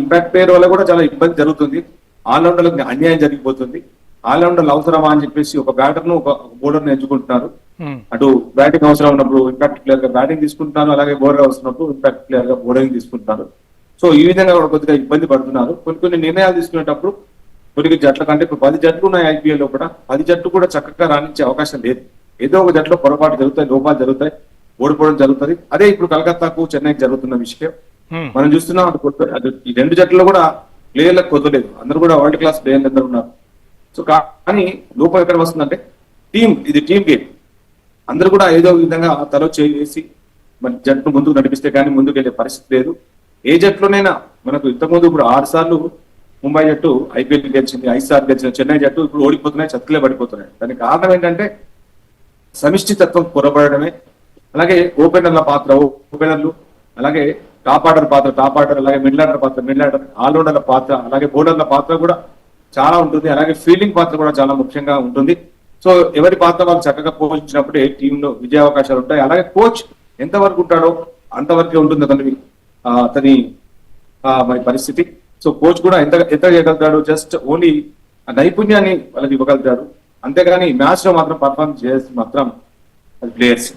Impact player వల్ల కూడా చాలా ఇబ్బంది జరుగుతుంది. ఆల్రౌండర్లకు అన్యాయం జరిగిపోతుంది. ఆల్రౌండర్లు అవసరమా అని చెప్పేసి ఒక బ్యాటర్ ను ఒక బౌలర్ ను ఎంచుకుంటున్నారు. అటు బ్యాటింగ్ అవసరం ఉన్నప్పుడు ఇంపాక్ట్ ప్లేయర్ గా బ్యాటింగ్ తీసుకుంటున్నారు, అలాగే బౌలర్ అవసరప్పుడు ఇంపాక్ట్ ప్లేయర్ గా బౌలింగ్ తీసుకుంటున్నారు. సో ఈ విధంగా కూడా కొద్దిగా ఇబ్బంది పడుతున్నారు. కొన్ని నిర్ణయాలు తీసుకునేటప్పుడు కొన్ని జట్ల కంటే ఇప్పుడు 10 జట్లు ఉన్నాయి ఐపీఎల్ లో కూడా, 10 జట్లు కూడా చక్కగా రాణించే అవకాశం లేదు. ఏదో ఒక జట్లో పొరపాటు జరుగుతాయి, లోపాలు జరుగుతాయి, ఓడిపోవడం జరుగుతుంది. అదే ఇప్పుడు కలకత్తాకు చెన్నైకి జరుగుతున్న విషయం మనం చూస్తున్నాం. ఈ 2 జట్లలో కూడా ప్లేయర్లకు కుదరలేదు, అందరూ కూడా వరల్డ్ క్లాస్ ప్లేయర్లు అందరూ ఉన్నారు. సో కానీ లోపం ఎక్కడ వస్తుందంటే ఇది టీం గేమ్. అందరూ కూడా ఏదో విధంగా తలో చేసి మన జట్టును ముందుకు నడిపిస్తే కానీ ముందుకు వెళ్ళే పరిస్థితి లేదు. ఏ జట్టులోనైనా మనకు ఇంతకుముందు ఇప్పుడు 6 సార్లు ముంబై జట్టు ఐపీఎల్ గెలిచింది, 5 సార్లు గెలిచిన చెన్నై జట్టు ఇప్పుడు ఓడిపోతున్నాయి, చతికిలే పడిపోతున్నాయి. దానికి కారణం ఏంటంటే సమిష్టి తత్వం పొరపడమే. అలాగే ఓపెనర్లు, అలాగే టాప్ ఆర్డర్, అలాగే మిడిల్ ఆర్డర్, ఆల్రౌండర్ల పాత్ర, అలాగే బౌలర్ల పాత్ర కూడా చాలా ఉంటుంది. అలాగే ఫీల్డింగ్ పాత్ర కూడా చాలా ముఖ్యంగా ఉంటుంది. సో ఎవరి పాత్ర వాళ్ళు చక్కగా పోషించినప్పుడే టీంలో విజయ అవకాశాలు ఉంటాయి. అలాగే కోచ్ ఎంతవరకు ఉంటాడో అంతవరకే ఉంటుంది అతని మరి పరిస్థితి. సో కోచ్ కూడా ఎంత చేయగలుగుతాడు, జస్ట్ ఓన్లీ నైపుణ్యాన్ని వాళ్ళకి ఇవ్వగలుగుతాడు. అంతేగాని మ్యాచ్ లో మాత్రం పర్ఫార్మ్ చేసి మాత్రం అది ప్లేయర్స్.